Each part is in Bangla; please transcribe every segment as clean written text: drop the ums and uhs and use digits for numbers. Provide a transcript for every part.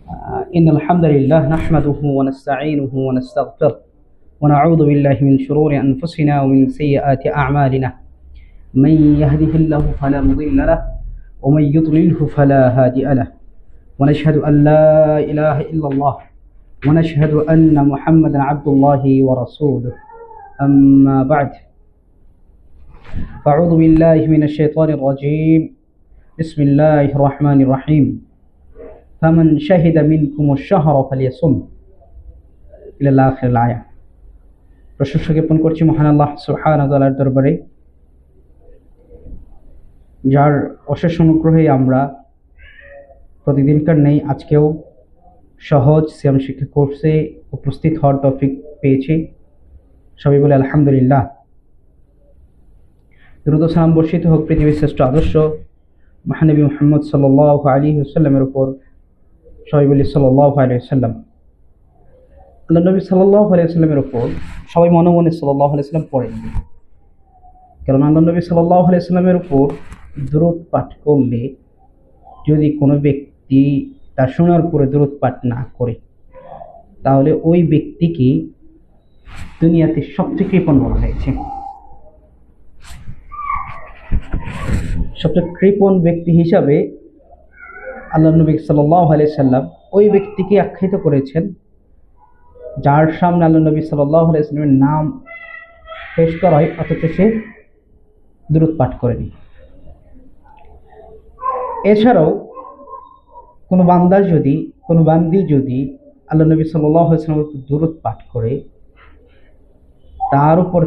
إن الحمد لله نحمده ونستعينه ونستغفره ونعوذ بالله من شرور أنفسنا ومن سيئات أعمالنا. من يهده الله فلا مضل له ومن يضلله فلا هادي له. ونشهد أن لا إله إلا الله ونشهد أن محمدا عبد الله ورسوله. أما بعد، فأعوذ بالله من الشيطان الرجيم. بسم الله الرحمن الرحيم. فمن شهد منكم الشهر فليصم إلى آخر الآية. প্রশংসা জ্ঞাপন করছি মহান আল্লাহ সুবহানাহু ওয়া তাআলার দরবারে, যার অশেষ অনুগ্রহে আমরা প্রতিদিনকার নেই আজকেও সহজ সিয়াম শিক্ষা কোর্সে উপস্থিত হওয়ার তৌফিক পেয়েছি। সবাই বলে আলহামদুলিল্লাহ। দুরূদ ও সালাম বর্ষিত হোক পৃথিবীর শ্রেষ্ঠ আদর্শ মহানবী মুহাম্মদ সাল্লাল্লাহু আলাইহি ওয়াসাল্লামের উপর। সবাই বলি সাল্লাল্লাহু আলাইহি ওয়াসাল্লাম। আল্লাহ নবী সাল্লাল্লাহু আলাইহি ওয়াসাল্লামের উপর সবাই মনে মনে সাল্লাল্লাহু আলাইহি ওয়াসাল্লাম পড়েন, কারণ আল্লাহ নবী সাল্লাল্লাহু আলাইহি ওয়াসাল্লামের উপর দুরূদ পাঠ করলে যদি কোনো ব্যক্তি তার শোনার পরে দুরূদ পাঠ না করে, তাহলে ওই ব্যক্তিকে দুনিয়াতে সবচেয়ে কৃপণ বলা হয়েছে। সবচেয়ে কৃপণ ব্যক্তি হিসাবে আল্লাহ নবী সাল্লাল্লাহু আলাইহি ওয়াসাল্লাম ওই ব্যক্তিকে আখ্যায়িত করেছেন যার সামনে আল্লাহ নবী সাল্লাল্লাহু আলাইহি ওয়াসাল্লামের নাম পেশ করা হয় অথচ সে দুরূদ পাঠ করেনি। এছাড়াও কোনো বান্দি যদি আল্লাহ নবী সাল্লাল্লাহু আলাইহি ওয়াসাল্লামের উপর দুরূদ পাঠ করে, তার উপর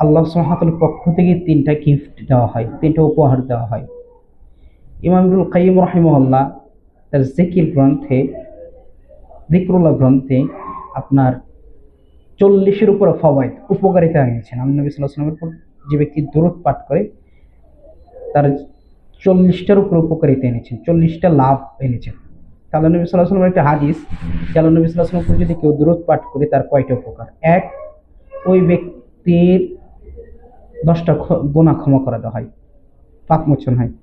আল্লাহ সুবহানাহু ওয়া তাআলার পক্ষ থেকে তিনটা গিফট দেওয়া হয়, তিনটা উপহার দেওয়া হয়। ইমাম ইবনুল কাইয়িম রাহিমাহুল্লাহ তার যিকরুল্লাহ গ্রন্থে আপনার 40-এর উপরে ফওয়ায়েদ উপকারিতা এনেছেন। আল্লাহ নবী সাল্লাল্লাহু আলাইহি ওয়াসাল্লামের উপর যে ব্যক্তি দুরূদ পাঠ করে তার 40টার উপরে উপকারিতা এনেছেন, 40টা লাভ এনেছেন। আল্লাহ নবী সাল্লাল্লাহু আলাইহি ওয়াসাল্লামের একটা হাদিস, আল্লাহ নবী সাল্লাল্লাহু আলাইহি ওয়াসাল্লামের উপর যদি কেউ দুরূদ পাঠ করে তার কয়টা উপকার? এক, ওই ব্যক্তির 10টা গুনাহ ক্ষমা করে দেওয়া হয়, পাপ মোচন হয়।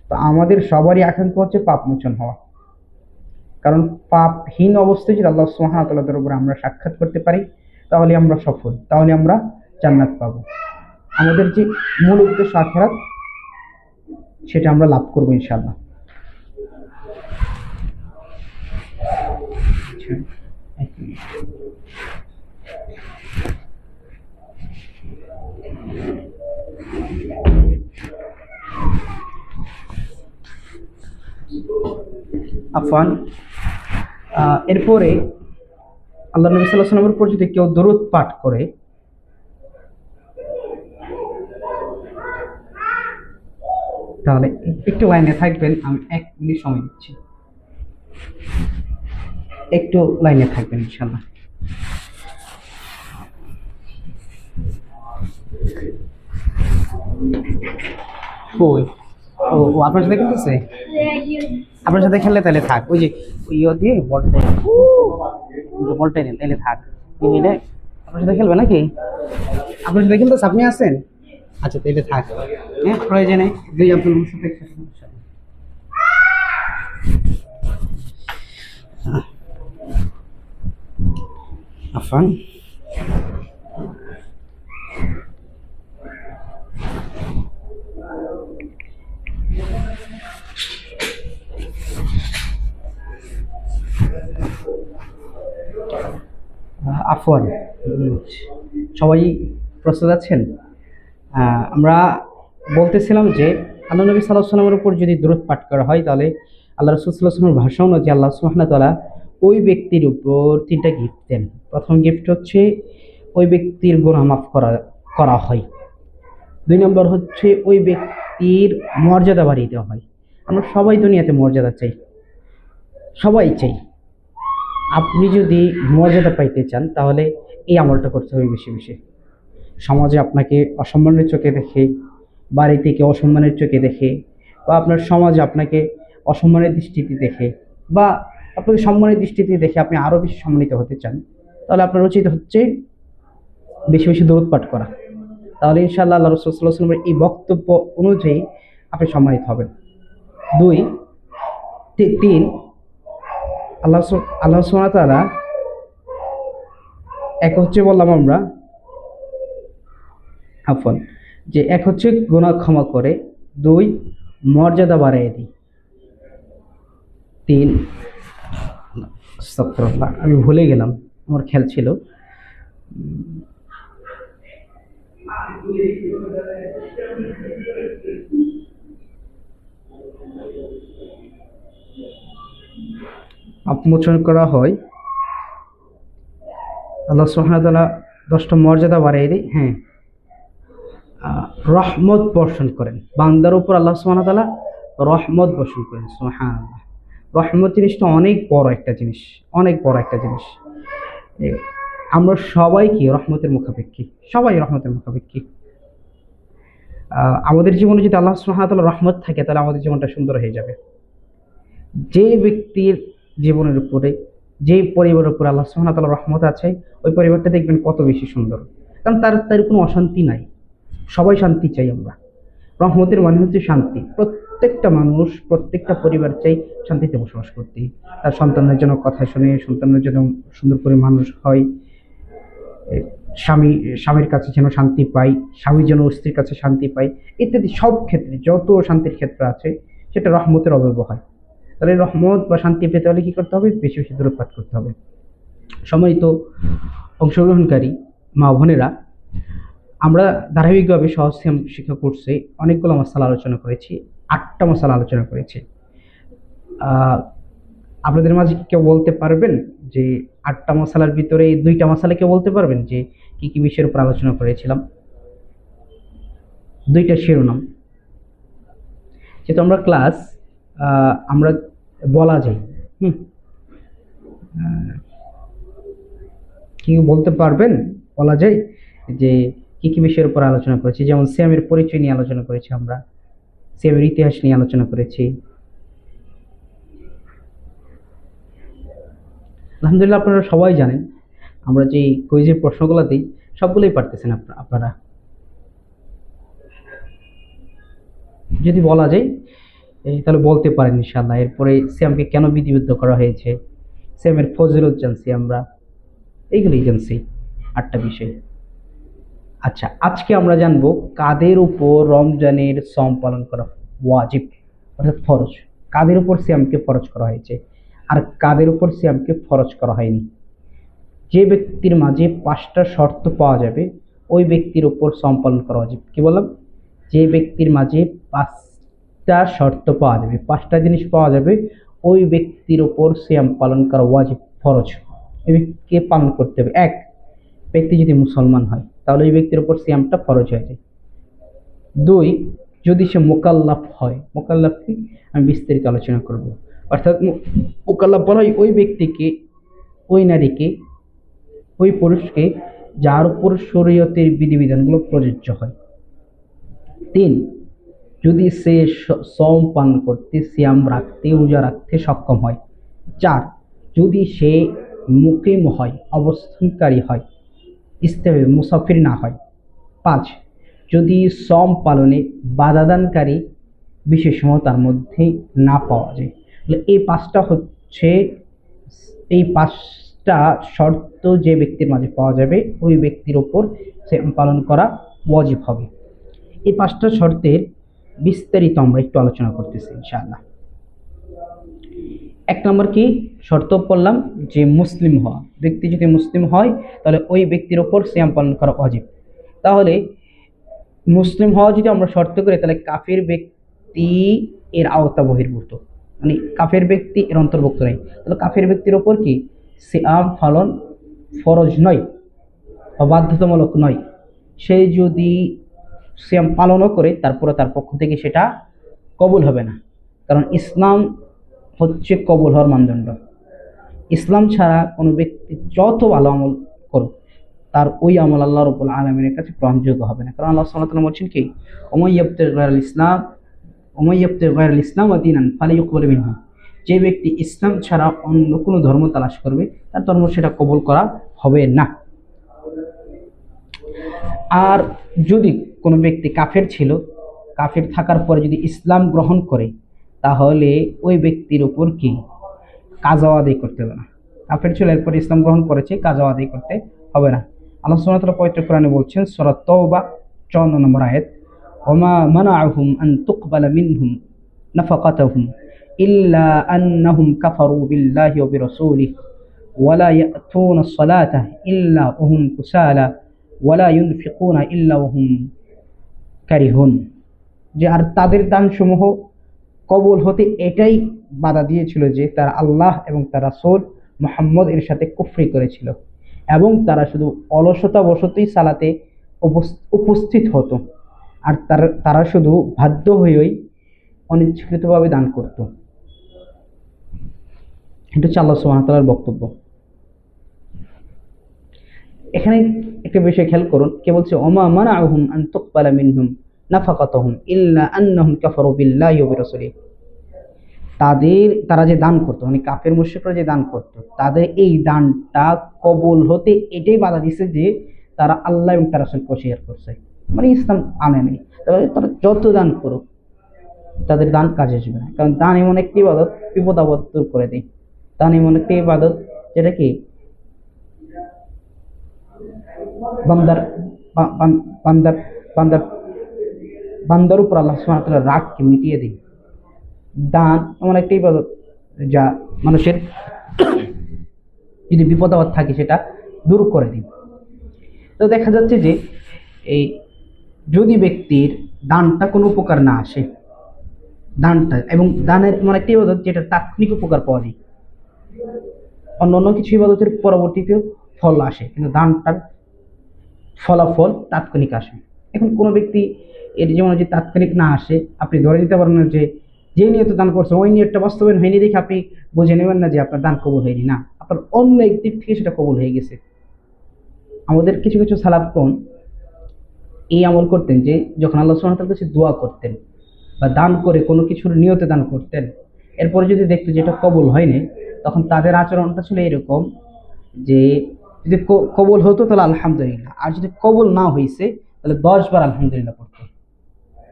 তো আমাদের সবারই আকাঙ্ক্ষা হচ্ছে পাপ মোচন হওয়া, কারণ পাপহীন অবস্থায় যদি আল্লাহ সুবহানাহু ওয়া তাআলার দরবারে আমরা সাক্ষাৎ করতে পারি, তাহলে আমরা সফল, তাহলে আমরা জান্নাত পাবো। আমাদের যে মূল উদ্দেশ্য আখিরাত, সেটা আমরা লাভ করবো ইনশাআল্লাহ। আফওয়ান, এরপরে আল্লাহ নবী সাল্লাল্লাহু আলাইহি ওয়াসাল্লামের উপর যদি কেউ দরুদ পাঠ করে, তাহলে একটু লাইনে থাকবেন, আমি 1 মিনিট সময় দিচ্ছি, একটু লাইনে থাকবেন ইনশাআল্লাহ। ও আপনার সাথে খেলতেছে? আপনার সাথে খেললে তাহলে থাক, ওই যে ইয়ে দিয়ে বলটা নেন, তাহলে থাক। আপনার সাথে খেলবে নাকি? আপনার সাথে খেলতেছে, আপনি আছেন? আচ্ছা, তাহলে থাক, হ্যাঁ, প্রয়োজনে দুই আব্দুল মুসাফির আফান। আফওয়ান, সবাই প্রস্তুত আছেন? আমরা বলতেছিলাম যে আল্লাহ নবী সাল্লাল্লাহু আলাইহি ওয়াসাল্লামের উপর যদি দুরূদ পাঠ করা হয়, তাহলে আল্লাহ রাসূল সাল্লাল্লাহু আলাইহি ওয়াসাল্লামের ভাষা অনুযায়ী আল্লাহ সুবহানাহু ওয়া তাআলা ওই ব্যক্তির উপর 3টা গিফট দেন। প্রথম গিফট হচ্ছে ওই ব্যক্তির গুনাহ মাফ করা হয়। 2 নম্বর হচ্ছে ওই ব্যক্তির মর্যাদা বাড়িয়ে দেওয়া হয়। আমরা সবাই দুনিয়াতে মর্যাদা চাই, সবাই চাই। আপনি যদি মর্যাদা পাইতে চান, তাহলে এই আমলটা করতে হবে বেশি বেশি। সমাজে আপনাকে অসম্মানের চোখে দেখে, বাড়ি থেকে অসম্মানের চোখে দেখে, বা আপনার সমাজে আপনাকে অসম্মানের দৃষ্টিতে দেখে, বা আপনাকে সম্মানের দৃষ্টিতে দেখে আপনি আরও বেশি সম্মানিত হতে চান, তাহলে আপনার উচিত হচ্ছে বেশি বেশি দরুদ পাঠ করা। তাহলে ইনশাআল্লাহ আল্লাহ রাসূল সাল্লাল্লাহু আলাইহি ওয়াসাল্লামের এই বক্তব্য অনুযায়ী আপনি সম্মানিত হবেন। 2, 3, আল্লাহ সুবহানাহু ওয়া তাআলা এক হচ্ছে বললাম আমরা, আফwan, যে এক হচ্ছে গুনাহ ক্ষমা করে, দুই মর্যাদা বাড়ায় দিই, তিন, আস্তাগফিরুল্লাহ, আমি ভুলে গেলাম, আমার খেয়াল ছিল। মোচন করা হয়, আল্লাহ সুবহানাহু ওয়া তাআলা 10টা মর্যাদা বাড়িয়ে দেয়। হ্যাঁ, রহমত বর্ষণ করেন বান্দার উপর, আল্লাহ সুবহানাহু ওয়া তাআলা রহমত বর্ষণ করেন। সুবহানাল্লাহ, রহমত জিনিসটা অনেক বড় একটা জিনিস, অনেক বড় একটা জিনিস। আমরা সবাই কি রহমতের মুখাপেক্ষী, সবাই রহমতের মুখাপেক্ষী। আমাদের জীবনে যদি আল্লাহ সুবহানাহু ওয়া তাআলা রহমত থাকে, তাহলে আমাদের জীবনটা সুন্দর হয়ে যাবে। যে ব্যক্তির জীবনের উপরে, যে পরিবারের উপরে আল্লাহ সুবহানাহু ওয়া তাআলার রহমত আছে, ওই পরিবারটা দেখবেন কত বেশি সুন্দর, কারণ তার কোনো অশান্তি নাই। সবাই শান্তি চাই আমরা। রহমতের মানে হচ্ছে শান্তি। প্রত্যেকটা মানুষ, প্রত্যেকটা পরিবার চাই শান্তিতে বসবাস করতে, তার সন্তানের জন্য কথা শুনে, সন্তানের জন্য সুন্দর করে মানুষ হয়, স্বামীর কাছে যেন শান্তি পাই, স্বামী যেন স্ত্রীর কাছে শান্তি পাই, ইত্যাদি সব ক্ষেত্রে যত শান্তির ক্ষেত্র আছে সেটা রহমতের অব্যবহার। তাহলে রহমত বা শান্তি পেতে হলে কি করতে হবে? বেশি বেশি দূরপাত করতে হবে। সম্মানিত অংশগ্রহণকারী মা বোনেরা, আমরা ধারাবাহিকভাবে সহজ সিয়াম শিক্ষা কোর্সে অনেকগুলো মাসালা আলোচনা করেছি, 8টা মাসালা আলোচনা করেছি। আপনাদের মাঝে কেউ বলতে পারবেন যে 8টা মাসালার ভিতরে 2টা মাসালা কেউ বলতে পারবেন যে কি কি বিষয়ের উপর আলোচনা করেছিলাম? 2টা শিরোনাম, যেহেতু আমরা ক্লাস, আমরা বলা যায়, কি বলতে পারবেন? বলা যায় যে কি কি বিষয়ের উপর আলোচনা করেছি? যেমন সিয়ামের পরিচয় নিয়ে আলোচনা করেছি, আমরা সিয়ামের ইতিহাস নিয়ে আলোচনা করেছি। আলহামদুলিল্লাহ, আপনারা সবাই জানেন আমরা যে কুইজের প্রশ্নগুলো দিই সবগুলোই পারতেছেন আপনারা। যদি বলা যায় তাহলে বলতে পারেন ইনশাআল্লাহ। এরপরে সিয়ামকে কেন বিধিবদ্ধ করা হয়েছে, সিয়ামের ফজিলত জানছি আমরা, এইগুলোই জানছি, 8টা বিষয়। আচ্ছা, আজকে আমরা জানবো কাদের উপর রমজানের সম পালন করা ওয়াজিব, অর্থাৎ ফরজ। কাদের উপর সিয়ামকে ফরজ করা হয়েছে আর কাদের উপর সিয়ামকে ফরজ করা হয়নি। যে ব্যক্তির মাঝে 5টা শর্ত পাওয়া যাবে, ওই ব্যক্তির উপর সম পালন করা ওয়াজিব। কি বললাম? যে ব্যক্তির মাঝে 5টা শর্ত পাওয়া যাবে, 5টা জিনিস পাওয়া যাবে, ওই ব্যক্তির উপর সিয়াম পালন করা ওয়াজিব, ফরজ। এই ব্যক্তিকে পালন করতে হবে। 1, ব্যক্তি যদি মুসলমান হয় তাহলে ওই ব্যক্তির উপর সিয়ামটা ফরজ হয়ে যায়। 2, যদি সে মুকাল্লাফ হয়। মুকাল্লাফ কি আমি বিস্তারিত আলোচনা করব। অর্থাৎ মুকাল্লাফ বলা হয় ওই ব্যক্তিকে, ওই নারীকে, ওই পুরুষকে যার উপর শরীয়তের বিধিবিধানগুলো প্রযোজ্য হয়। 3, যদি সে সম পান করতে, সিয়াম রাখতে, রোজা রাখতে সক্ষম হয়। 4, যদি সে মুকিম হয়, অবস্থানকারী হয়, মুসাফির না হয়। 5, যদি সম পালনে বাধাদানকারী বিশেষসমূহ তার মধ্যে না পাওয়া যায়। এই 5টা হচ্ছে, এই 5টা শর্ত যে ব্যক্তির মাঝে পাওয়া যাবে, ওই ব্যক্তির ওপর সিয়াম পালন করা ওয়াজিব হবে। এই 5টা শর্তের বিস্তারিত আমরা একটু আলোচনা করতেছি ইনশাআল্লাহ। 1 নম্বর কি শর্ত পড়লাম? যে মুসলিম হওয়া। ব্যক্তি যদি মুসলিম হয় তাহলে ওই ব্যক্তির ওপর সিয়াম পালন করা ওয়াজিব। তাহলে মুসলিম হওয়া যদি আমরা শর্ত করি, তাহলে কাফির ব্যক্তি এর আওতা বহির্ভূত, মানে কাফের ব্যক্তি এর অন্তর্ভুক্ত নেই। তাহলে কাফের ব্যক্তির ওপর কি সিয়াম পালন ফরজ নয় বা বাধ্যতামূলক নয়। সে যদি সিয়াম পালনও করে, তারপরে তার পক্ষ থেকে সেটা কবুল হবে না, কারণ ইসলাম হচ্ছে কবুল হওয়ার মানদণ্ড। ইসলাম ছাড়া কোনো ব্যক্তি যত ভালো আমল করুক, তার ওই আমল আল্লাহ রাব্বুল আলামিনের কাছে গ্রহণযোগ্য হবে না। কারণ আল্লাহ সুবহানাহু ওয়া তাআলা বলছেন কি, ওমাই ইয়াবতাগি গায়রাল ইসলাম দীনান ফালা ইউকবাল মিনহু। যে ব্যক্তি ইসলাম ছাড়া অন্য কোনো ধর্ম তালাশ করবে, তার ধর্ম সেটা কবুল করা হবে না। আর যদি কোনো ব্যক্তি কাফের ছিল, কাফের থাকার পরে যদি ইসলাম গ্রহণ করে, তাহলে ওই ব্যক্তির উপর কি কাজাও আদায় করতে হবে না। কাফের ছিল, এরপরে ইসলাম গ্রহণ করেছে, কাজাও আদায় করতে হবে না। আল্লাহ সুবহানাহু ওয়া তাআলা পবিত্র কোরআনে বলছেন, সূরা তাওবা 54 নম্বর আয়াত, ওমা মানাআহুম আন তুকবালা মিনহুম নাফাকাতুহুম ইল্লা আন্নাহুম কাফারু বিল্লাহি ওয়া বিরাসূলিহি ওয়ালা ইয়াতুনা আস-সালাতা ইল্লা ওহুম কুসালা ওয়ালা ইউনফিকুনা ইল্লা ওহুম কারিহুন। যে আর তাদের দানসমূহ কবুল হতে এটাই বাধা দিয়েছিল যে তারা আল্লাহ এবং তার রাসূল মুহাম্মদ এর সাথে কুফরি করেছিল এবং তারা শুধু অলসতা বশতই সালাতে উপস্থিত হতো, আর তারা শুধু বাধ্য হয়েই অনিচ্ছাকৃতভাবে দান করত। এটা হচ্ছে আল্লাহ সুবহানাহু ওয়া তাআলার বক্তব্য। এখানে একটা বিষয় খেয়াল করুন, কে বলছে ওমা মানাআহুম আন তুকবালা মিনহুম নাফাকাতুহুম ইল্লা আন্নাহুম কাফারু বিল্লাহি ওয়া বিরাসূলিহি। তারা যে দান করতো, মানে কাফের মুশরিকরা যে দান করতো, তাদের এই দানটা কবুল হতে এটাই বাধা দিছে যে তারা আল্লাহ এবং তার রাসূলকে অস্বীকার করছে, মানে ইসলাম আনে নাই। তারা যত দান করুক তাদের দান কাজে আসবে না, কারণ দান এমন একটি ইবাদত বিপদ আপদ দূর করে দেয়। দান এমন একটি ইবাদত যেটা কি বান্দার বান্দার বান্দার বান্দার উপর আল্লাহ সুবহানাহু ওয়া তাআলার রাগকে মিটিয়ে দেয়। দান এমন একটা ইবাদত যা মানুষের যদি বিপদ আপদ থাকে সেটা দূর করে দিবে। তো দেখা যাচ্ছে যে এই যদি ব্যক্তির দানটা কোনো উপকার না আসে, দানটা এবং দানের এমন একটা ইবাদত যেটা তাৎক্ষণিক উপকার পাওয়া যায়, অন্য অন্য কিছু ইবাদতের পরবর্তীতে ফল আসে, কিন্তু দানটার ফলাফল তাৎক্ষণিক আসে। এখন কোনো ব্যক্তি এর যেমন যদি তাৎক্ষণিক না আসে, আপনি ধরে নিতে পারেন না যে যে নিয়ত দান করছে ওই নিয়তটা বাস্তবায়ন হয়নি দেখে আপনি বুঝে নেবেন না যে আপনার দান কবুল হয়নি, না, আপনার অন্য এক দিক থেকে সেটা কবুল হয়ে গেছে। আমাদের কিছু কিছু সালাফগণ এই আমল করতেন যে যখন আল্লাহ সুবহানাহু ওয়া তাআলার কাছে দোয়া করতেন বা দান করে কোনো কিছুর নিয়তে দান করতেন, এরপরে যদি দেখতো যে এটা কবুল হয়নি, তখন তাদের আচরণটা ছিল এরকম যে যদি কবুল হতো তাহলে আলহামদুলিল্লাহ, আর যদি কবুল না হয়েছে তাহলে 10 বার আলহামদুলিল্লাহ পড়তো।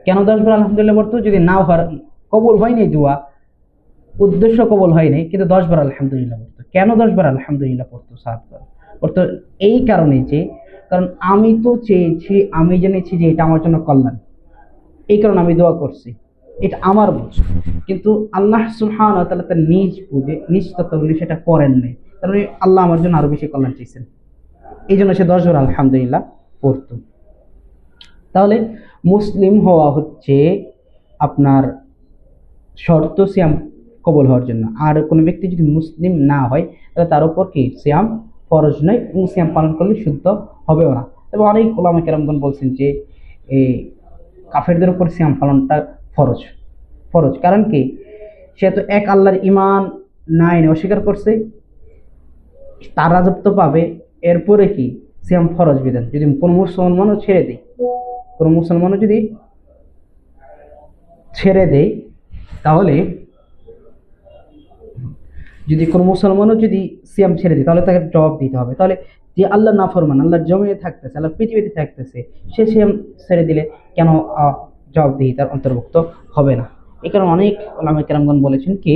কেন 10 বার আলহামদুলিল্লাহ পড়তো? যদি না কবুল হয়নি দোয়া, উদ্দেশ্য কবুল হয়নি, কিন্তু 10 বার আলহামদুলিল্লাহ পড়তো। কেন 10 বার আলহামদুলিল্লাহ পড়তো? 7 বার পড়তো এই কারণে যে, কারণ আমি তো চেয়েছি, আমি জেনেছি যে এটা আমার জন্য কল্যাণ, এই কারণে আমি দোয়া করছি, এটা আমার বুঝ। কিন্তু আল্লাহ সুবহানাহু ওয়া তাআলা তার নিজ বুঝে নিজ তত্ত্বাবধানে সেটা করেন নাই, কারণ আল্লাহ আমার জন্য আরো বেশি কল্যাণ চাইছেন, এই জন্য সে 10 বার আলহামদুলিল্লাহ পড়তো। তাহলে মুসলিম হওয়া হচ্ছে আপনার শর্ত সিয়াম কবুল হওয়ার জন্য। আর কোনো ব্যক্তি যদি মুসলিম না হয় তাহলে তার উপর কি সিয়াম ফরজ নয়, এবং সিয়াম পালন করলে শুদ্ধ হবেও না। তবে অনেক ওলামা কেরামগণ বলছেন যে এই কাফেরদের উপর সিয়াম পালনটা ফরজ। ফরজ কারণ কি, সে তো এক আল্লাহর ঈমান না এনে অস্বীকার করছে, তার রাজত্ব পাবে, এরপরে কি সিয়াম ফরজ বিধান। যদি কোনো মুসলমানও ছেড়ে দেয়, কোনো মুসলমানও যদি ছেড়ে দেয়, তাহলে যদি কোনো মুসলমানও যদি সিয়াম ছেড়ে দেয় তাহলে তাকে জবাব দিতে হবে। তাহলে যে আল্লাহ নাফরমান, আল্লাহর জমিনে থাকতেছে, আল্লাহর পৃথিবীতে থাকতেছে, সে সিয়াম ছেড়ে দিলে কেন জবাবদিহিতার অন্তর্ভুক্ত হবে না? এই কারণে অনেক ওলামা কেরামগণ বলেছেন কি,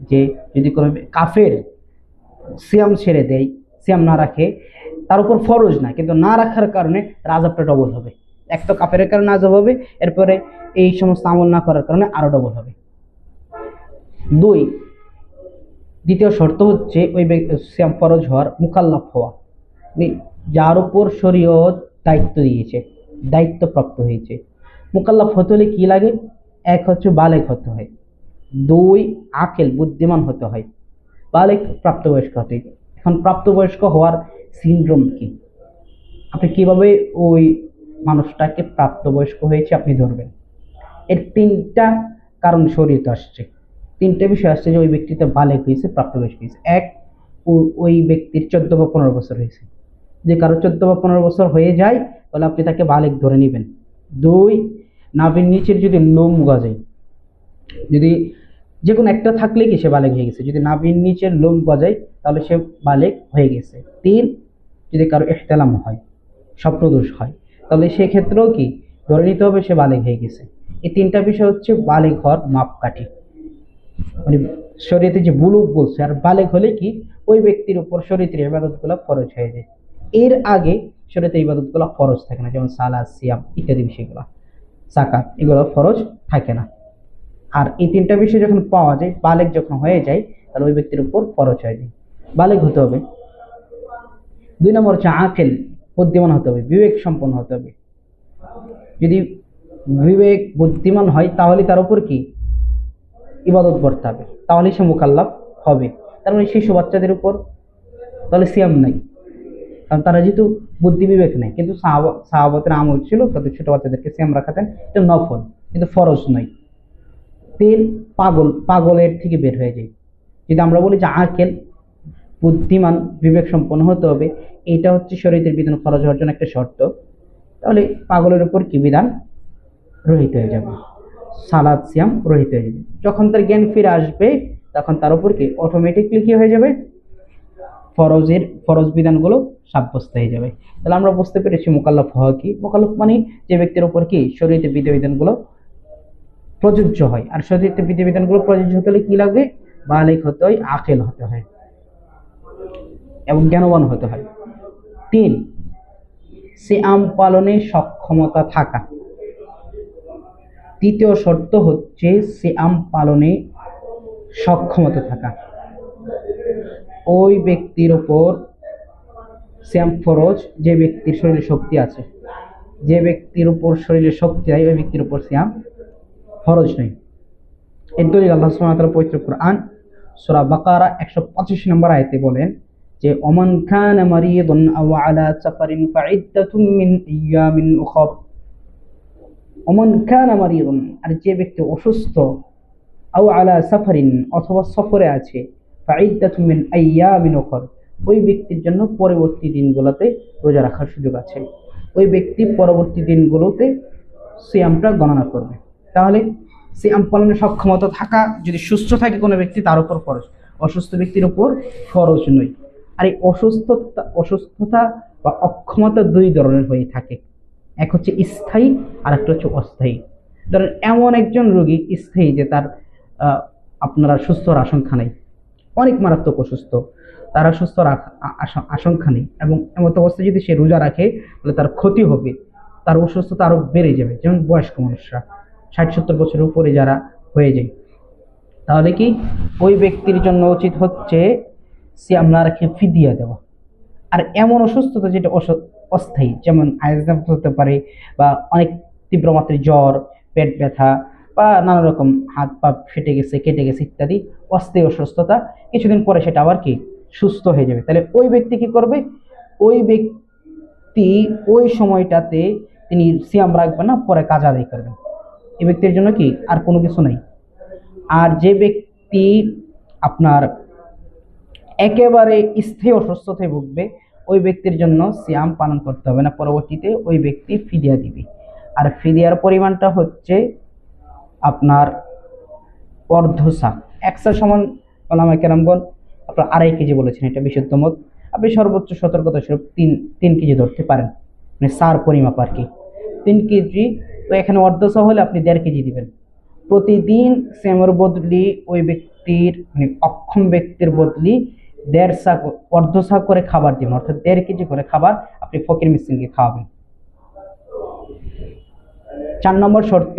যে যদি কোনো কাফের সিয়াম ছেড়ে দেয়, সিয়াম না রাখে, তার উপর ফরজ না, কিন্তু না রাখার কারণে আযাবটা ডবল হবে। এক তো কাফেরের কারণে আযাব হবে, এরপরে এই সমস্ত আমল না করার কারণে আরো ডবল হবে। দ্বিতীয় শর্ত হচ্ছে ওই সিয়াম ফরজ হওয়ার মুকাল্লাফ হওয়া, যার উপর শরীয়ত দায়িত্ব দিয়েছে, দায়িত্বপ্রাপ্ত হয়েছে। মুকাল্লাফ হতে হলে কি লাগে? এক হচ্ছে বালেগ হতে হয়, 2 আকেল বুদ্ধিমান হতে হয়, বালেগ প্রাপ্তবয়স্ক হতে। এখন প্রাপ্তবয়স্ক হওয়ার সিনড্রোম কি, আপনি কিভাবে ওই মানুষটাকে প্রাপ্তবয়স্ক হয়েছে আপনি ধরবেন? এর 3টা কারণ শরীয়তে আসছে, 3টে বিষয় আসছে যে ওই ব্যক্তিটা বালেগ হয়েছে, প্রাপ্তবয়স্ক হয়েছে। এক, ওই ব্যক্তির 14 বা 15 বছর হয়েছে। যে কারো 14 বা 15 বছর হয়ে যায় তাহলে আপনি তাকে বালেগ ধরে নেবেন। 2, নাভির নিচের যদি লোম গজায়, যদি যে কোনো একটা থাকলে কি সে বালেগ হয়ে গেছে, যদি নাভির নিচের লোম গজায় তাহলে সে বালেগ হয়ে গেছে। 3, যদি কারো ইহতিলাম হয়, স্বপ্নদোষ হয়, তাহলে সেক্ষেত্রেও কি ধরে নিতে হবে সে বালেগ হয়ে গেছে। এই 3টা বিষয় হচ্ছে বালেগ হওয়ার মাপকাঠি, মানে শরীয়তে যে বুলুগ বলছে, আর বালেগ হলে কি ওই ব্যক্তির উপর শরীয়তের ইবাদতগুলো ফরজ হয়ে যায়। এর আগে শরীয়তের ইবাদতগুলো ফরজ থাকে না, যেমন সালাত, সিয়াম ইত্যাদি বিষয়গুলো, যাকাত, এগুলো ফরজ থাকে না। আর এই তিনটা বিষয় যখন পাওয়া যায়, বালেগ যখন হয়ে যায়, তাহলে ওই ব্যক্তির উপর ফরজ হয়ে যায়। বালেগ হতে হবে। 2 নম্বর হচ্ছে আকেল, বুদ্ধিমান হতে হবে, বিবেক সম্পন্ন হতে হবে। যদি বিবেক বুদ্ধিমান হয় তাহলে তার উপর কি ইবাদত করতে হবে, তাহলে সে মুকাল্লাফ হবে। তার মানে শিশু বাচ্চাদের উপর তাহলে সিয়াম নাই, কারণ তারা যেহেতু বুদ্ধি বিবেক নেই। কিন্তু সাহাবাতের আমল ছিল তাদের ছোট বাচ্চাদেরকে সিয়াম রাখাতেন, এটা নফল কিন্তু ফরজ নয়। তেল পাগলের থেকে বের হয়ে যায়। যদি আমরা বলি যে আকেল, বুদ্ধিমান, বিবেক সম্পন্ন হতে হবে, এটা হচ্ছে শরীয়তের বিধান ফরজ হওয়ার জন্য একটা শর্ত, তাহলে পাগলের উপর কি বিধান রহিত হয়ে যাবে, সালাদ সিয়াম রহিত হয়ে যাবে। যখন তার জ্ঞান ফিরে আসবে তখন তার উপর কি অটোমেটিকলি কি হয়ে যাবে, ফরজ বিধানগুলো সাব্যস্ত হয়ে যাবে। তাহলে আমরা বুঝতে পেরেছি মোকাল্লাফ হওয়া কি। মোকাল্লাফ মানে যে ব্যক্তির উপর কি শরীয়তের বিধিবিধানগুলো প্রযোজ্য হয়। আর শরীয়তের বিধিবিধানগুলো প্রযোজ্য হতে হলে কি লাগবে, বালিগ হতে হয়, আকেল হতে হয় এবং জ্ঞানবান হতে হয়। 3, সিয়াম পালনে সক্ষমতা থাকা। তৃতীয় শর্ত হচ্ছে সিয়াম পালনে সক্ষমতা থাকা। ওই ব্যক্তির উপর সিয়াম ফরজ যে ব্যক্তির শরীরে শক্তি আছে, যে ব্যক্তির উপর শরীরে শক্তি নাই ওই ব্যক্তির উপর সিয়াম ফরজ নেই। এর দলিল আল্লাহ সুবহানাহু ওয়া তাআলা পবিত্র কোরআন সূরা বাকারা 185 নম্বর আয়াতে বলেন যে ওমান কানা মারিদান আও আলা সাফারিন ফাইদ্দাতুম মিন আইয়ামিন উখর। ওমান কানা মারিদান, আর যে ব্যক্তি অসুস্থ, আও আলা সাফারিন অথবা সফরে আছে, ফাইদ্দাতুম মিন আইয়ামিন উখর, ওই ব্যক্তির জন্য পরবর্তী দিনগুলোতে রোজা রাখার সুযোগ আছে। ওই ব্যক্তি পরবর্তী দিনগুলোতে সিয়ামটা গণনা করবে। তাহলে সিয়াম পালনের সক্ষমতা থাকা, যদি সুস্থ থাকে কোনো ব্যক্তি তার উপর ফরজ, অসুস্থ ব্যক্তির উপর ফরজ নয়। আর এই অসুস্থতা বা অক্ষমতা 2 ধরনের হয়ে থাকে, এক হচ্ছে স্থায়ী আর একটা হচ্ছে অস্থায়ী। ধরেন এমন একজন রোগী স্থায়ী যে তার আপনারা সুস্থর আশঙ্কা নেই, অনেক মারাত্মক অসুস্থ, তারা সুস্থ আশঙ্কা নেই, এবং এমত অবস্থায় যদি সে রোজা রাখে তাহলে তার ক্ষতি হবে, তার অসুস্থতা আরো বেড়ে যাবে। যেমন বয়স্ক মানুষরা 60-70 বছরের উপরে যারা হয়ে যায়, তাহলে কি ওই ব্যক্তির জন্য উচিত হচ্ছে সিয়াম না রেখে ফিদিয়া দেওয়া। আর এমন অসুস্থতা যেটা অস্থায়ী, যেমন আইজাম হতে পারে, বা অনেক তীব্র মাত্রায় জ্বর, পেট ব্যথা, বা নানা রকম হাত পা ফেটে গেছে, কেটে গেছে ইত্যাদি অস্থায়ী অসুস্থতা, কিছুদিন পরে সেটা আবার কি সুস্থ হয়ে যাবে। তাহলে ওই ব্যক্তি কি করবে, ওই ব্যক্তি ওই সময়টাতে তিনি সিয়াম রাখবেন না, পরে কাজা আদায় করবেন। এই ব্যক্তির জন্য কি আর কোনো কিছু নাই। আর যে ব্যক্তি আপনার একেবারে স্থায়ী অসুস্থতায় ভুগবে, ওই ব্যক্তির জন্য সিয়াম পালন করতে হবে না, পরবর্তীতে ওই ব্যক্তি ফিদিয়া দিবে। আর ফিদিয়ার পরিমাণটা হচ্ছে আপনার অর্ধসা। একসা সমান ওলামায়ে কেরামগণ আপনার 2.5 কেজি বলেছেন, এটা বিশুদ্ধ মত। আপনি সর্বোচ্চ সতর্কতা স্বরূপ 3 কেজি ধরতে পারেন, মানে সার পরিমাপ আর কি 3 কেজি। তো এখানে অর্ধসা হলে আপনি 1.5 কেজি দিবেন। প্রতিদিন সেমের বদলি ওই ব্যক্তির, মানে অক্ষম ব্যক্তির বদলি 1.5 সা, অর্ধসা করে খাবার দিবেন, অর্থাৎ 1.5 কেজি করে খাবার আপনি ফকির মিসকিনকে খাওয়াবেন। 4 নম্বর শর্ত,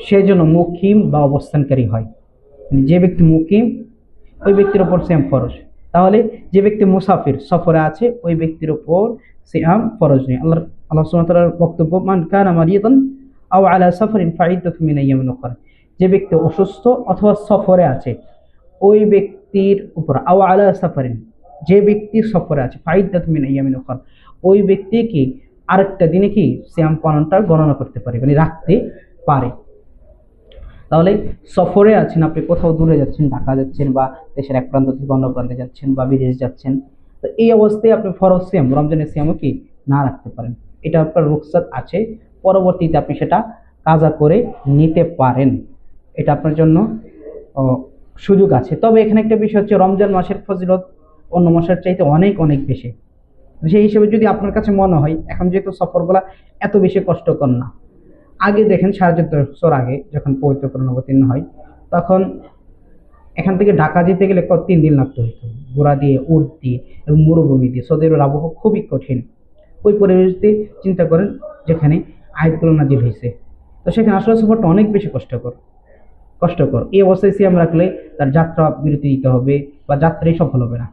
সে যেন মুকিম বা অবস্থানকারী হয়। যে ব্যক্তি মুকিম ওই ব্যক্তির উপর সিয়াম ফরজ। তাহলে যে ব্যক্তি মুসাফির, সফরে আছে, ওই ব্যক্তির উপর সিয়াম ফরজ নেই। আল্লাহ সুবহানাহু ওয়া তাআলার বক্তব্য, মান কানা মারিদান আও আলা সাফারিন ফাইদ্দাতুম মিন আইয়ামিন উখর, যে ব্যক্তি অসুস্থ অথবা সফরে আছে ওই ব্যক্তির উপর, আও আলা সাফারিন, যে ব্যক্তি সফরে আছে, ফাইদ্দাতুম মিন আইয়ামিন উখর, ওই ব্যক্তি কি আরেকটা দিনে কি সিয়াম পালনটা গণনা করতে পারে, মানে রাখতে পারে। তাহলে সফরে আছেন, আপনি কোথাও দূরে যাচ্ছেন, ঢাকা যাচ্ছেন, বা দেশের এক প্রান্ত থেকে অন্য প্রান্তে যাচ্ছেন, বা বিদেশ যাচ্ছেন, তো এই অবস্থায় আপনি ফরজ সিয়াম, রমজানের সিয়ামও কি না রাখতে পারেন, এটা আপনার রুখসাত আছে। পরবর্তীতে আপনি সেটা কাজা করে নিতে পারেন, এটা আপনার জন্য সুযোগ আছে। তবে এখানে একটা বিষয় হচ্ছে, রমজান মাসের ফজিলত অন্য মাসের চাইতে অনেক অনেক বেশি। সেই হিসেবে যদি আপনার কাছে মনে হয় এখন যেহেতু সফরগুলা এত বেশি কষ্টকর না, আগে দেখেন 14.5 বছর আগে যখন পবিত্র কোরআন অবতীর্ণ হয়, তখন এখান থেকে ঢাকা যেতে গেলে 3 দিন লাগতো হতো, ঘোড়া দিয়ে, উট দিয়ে এবং মরুভূমি দিয়ে। সৌদি আরবের আবহাওয়া খুবই কঠিন। ওই পরিবেশে চিন্তা করেন যেখানে আয়াতগুলো নাজিল হয়েছে, তো সেখানে আসলে সফরটা অনেক বেশি কষ্টকর। এই অবস্থায় সিয়াম রাখলে তার যাত্রা বিরতি দিতে হবে বা যাত্রাই সফল হবে না।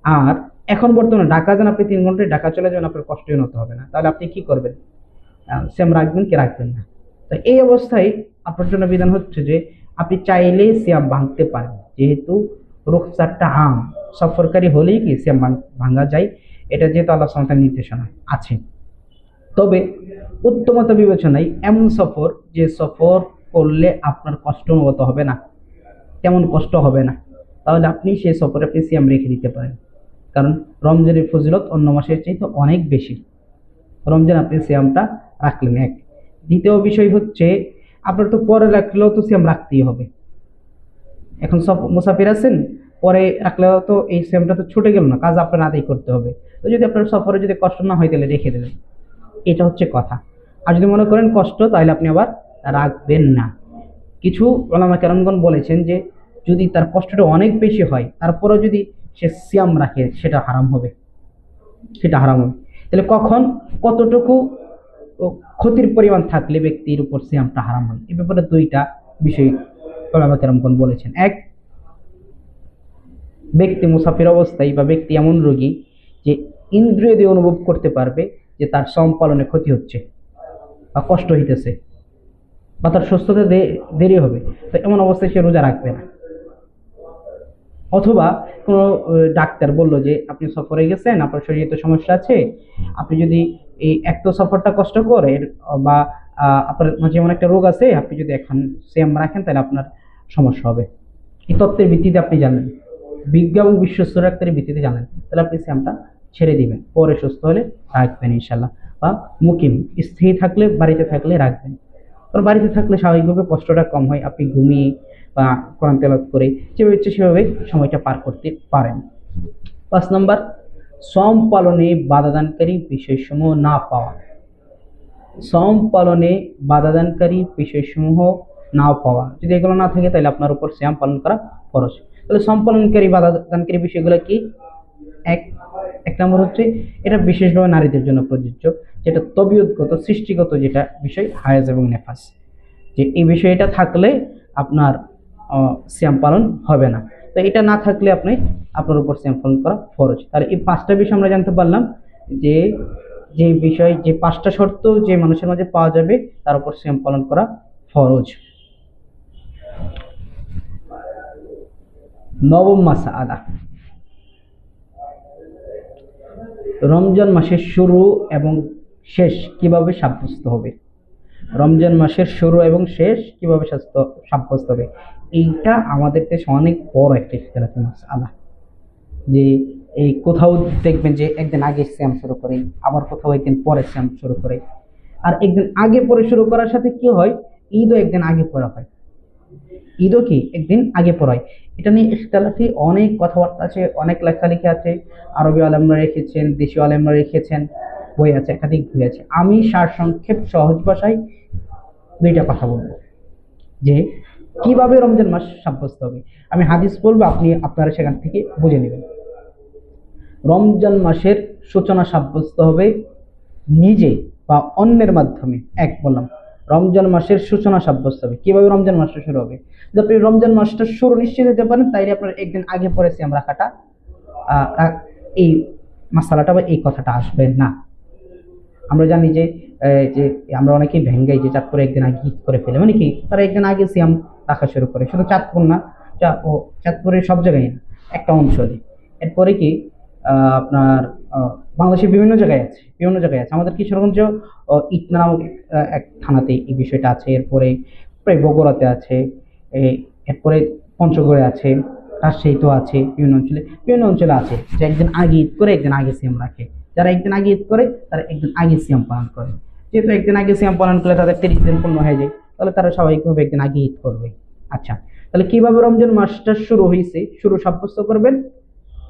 আর এখন বর্তমানে ঢাকা যান আপনি 3 ঘন্টায় ঢাকা চলে যাবেন, আপনার কষ্টই হতে হবে না। তাহলে আপনি কি করবেন? সিয়াম রাখবেন কি রাখবেন না? তো এই অবস্থায় আপনার জন্য বিধান হচ্ছে যে আপনি চাইলেই সিয়াম ভাঙতে পারেন, যেহেতু রুখসাতটা আম, সফরকারী হলেই কি সিয়াম ভাঙা যায়, এটা যেহেতু আল্লাহ সুবহানাহু ওয়া তাআলার নির্দেশনা আছে। তবে উত্তমতা বিবেচনায় এমন সফর যে সফর করলে আপনার কষ্ট অনুভূত হবে না, তেমন কষ্ট হবে না, তাহলে আপনি সেই সফরে আপনি সিয়াম রেখে দিতে পারেন। কারণ রমজানের ফজিলত অন্য মাসের চাইতে অনেক বেশি। রমজান আপনি সিয়ামটা রাখলেন এক। দ্বিতীয় বিষয় হচ্ছে আপনার তো পরে রাখলেও তো সিয়াম রাখতেই হবে। এখন সব মুসাফির আছেন, পরে রাখলেও তো এই সিয়ামটা তো ছুটে গেল না, কাজ আপনার আদায় করতে হবে। তো যদি আপনার সফরে যদি কষ্ট না হয় তাহলে রেখে দেবেন, এটা হচ্ছে কথা। আর যদি মনে করেন কষ্ট, তাহলে আপনি আবার রাখবেন না। কিছু ওলামা কেরামগণ বলেছেন যে যদি তার কষ্টটা অনেক বেশি হয় তারপরেও যদি সে সিয়াম রাখে সেটা হারাম হবে, তাহলে কখন কতটুকু ক্ষতির পরিমাণ থাকলে ব্যক্তির উপর সিয়ামটা হারাম হয়, এ ব্যাপারে দুইটা বিষয় ওলামা কেরামগণ বলেছেন। এক, ব্যক্তি মুসাফির অবস্থায় বা ব্যক্তি এমন রোগী যে ইন্দ্রিয় দিয়ে অনুভব করতে পারবে যে তার শ্রম পালনে ক্ষতি হচ্ছে বা কষ্ট হইতেছে বা তার সুস্থতা দেরি হবে, তো এমন অবস্থায় সে রোজা রাখবে না। অথবা কোনো ডাক্তার বললো যে আপনি সফরে গেছেন, আপনার শরীরে তো সমস্যা আছে, আপনি যদি এই এক তো সফরটা কষ্ট করে বা আপনার মাঝে এমন একটা রোগ আছে, আপনি যদি এখন সিয়াম রাখেন তাহলে আপনার সমস্যা হবে। এই তত্ত্বের ভিত্তিতে আপনি জানেন, বিজ্ঞ এবং বিশ্বস্ত ডাক্তারের ভিত্তিতে জানেন, তাহলে আপনি সিয়ামটা ছেড়ে দিবেন, পরে সুস্থ হলে রাখবেন ইনশাল্লাহ। বা মুকিম, স্থির থাকলে, বাড়িতে থাকলে রাখবেন। কারণ বাড়িতে থাকলে স্বাভাবিকভাবে কষ্টটা কম হয়, আপনি ঘুমিয়ে বা কোরআন তেলাওয়াত করে যেভাবে ইচ্ছে সেভাবে সময়টা পার করতে পারেন। 5 নম্বর, শ্রম পালনে বাধাদানকারী বিষয়সমূহ না পাওয়া। শ্রম পালনে বাধাদানকারী বিষয়সমূহ না পাওয়া, যদি এগুলো না থাকে তাহলে আপনার উপর সিয়াম পালন করা ফরজ। তাহলে শ্রম পালনকারী বাধাদানকারী বিষয়গুলো কি? এক নম্বর হচ্ছে, এটা বিশেষভাবে নারীদের জন্য প্রযোজ্য, যেটা তবিয়তগত, সৃষ্টিগত যেটা বিষয়, হায়েজ এবং নেফাস, যে এই বিষয়টা থাকলে আপনার সিয়াম পালন হবে না। তো এটা না থাকলে আপনার উপর সিয়াম পালন করা ফরজ। তাহলে এই 5টা বিষয় আমরা জানতে পারলাম যে যে বিষয়, যে 5টা শর্ত যে মানুষের মাঝে পাওয়া যাবে তার উপর সিয়াম পালন করা ফরজ। নবম মাসআলা, রমজান মাসের শুরু এবং শেষ কিভাবে সাব্যস্ত হবে? রমজান মাসের শুরু এবং শেষ কিভাবে সাব্যস্ত হবে, এইটা আমাদের দেশে অনেক বড় একটা ইখতিলাফি মাসআলা। যে এই কোথাও দেখবেন যে একদিন আগে সিয়াম শুরু করে, আবার কোথাও একদিন পরে সিয়াম শুরু করে। আর একদিন আগে পরে শুরু করার সাথে কি হয়, ঈদও একদিন আগে পড়া হয়, ঈদও কি একদিন আগে পড়ায়। এটা নিয়ে ইখতিলাফি অনেক কথাবার্তা আছে, অনেক লেখালেখি আছে, আরবি আলেমরা রেখেছেন, দেশীয় আলেমরা রেখেছেন, বই আছে, একাধিক বই আছে। আমি সারসংক্ষেপ সহজ ভাষায় দুইটা কথা বলবো যে কিভাবে রমজান মাস সাব্যস্ত হবে। আমি হাদিস বলবো, আপনারা সেখান থেকে বুঝে নেবেন। রমজান মাসের সূচনা সাব্যস্ত হবে নিজে বা অন্যের মাধ্যমে। এক বললাম, রমজান মাসের সূচনা সাব্যস্ত হবে। কিভাবে রমজান মাসটা শুরু হবে? যদি আপনি রমজান মাসটা শুরু নিশ্চিত হতে পারেন, তাইলে আপনার একদিন আগে পরে সিয়াম রাখাটা, এই মাসালাটা বা এই কথাটা আসবে না। আমরা জানি যে যে আমরা অনেকেই ভেঙ্গাই যে চাঁদপুরে একদিন আগে ঈদ করে ফেলে, মানে কি তারা একদিন আগে সিয়াম রাখা শুরু করে, শুধু চাঁদপুর না, চাঁদপুরের সব জায়গায় না, একটা অঞ্চলে। এরপরে কি আপনার বাংলাদেশের বিভিন্ন জায়গায় আছে, আমাদের কিশোরগঞ্জ ইটনা নামক এক থানাতে এই বিষয়টা আছে। এরপরে প্রায় বগুড়াতে আছে, এরপরে পঞ্চগড়ে আছে, রাজশাহীতেও আছে, বিভিন্ন অঞ্চলে আছে যে একদিন আগে ঈদ করে একদিন আগে সিয়াম রাখে। যারা একদিন আগে ঈদ করে তারা একদিন আগে সিয়াম পালন করে। যেহেতু একদিন আগে সিয়াম পালন করলে তাদের 30 দিন পূর্ণ হয়ে যায়, তাহলে তারা স্বাভাবিকভাবে একদিন আগে ঈদ করবে। আচ্ছা, তাহলে কিভাবে রমজান মাসটা শুরু হয়েছে, শুরু সাব্যস্ত করবেন,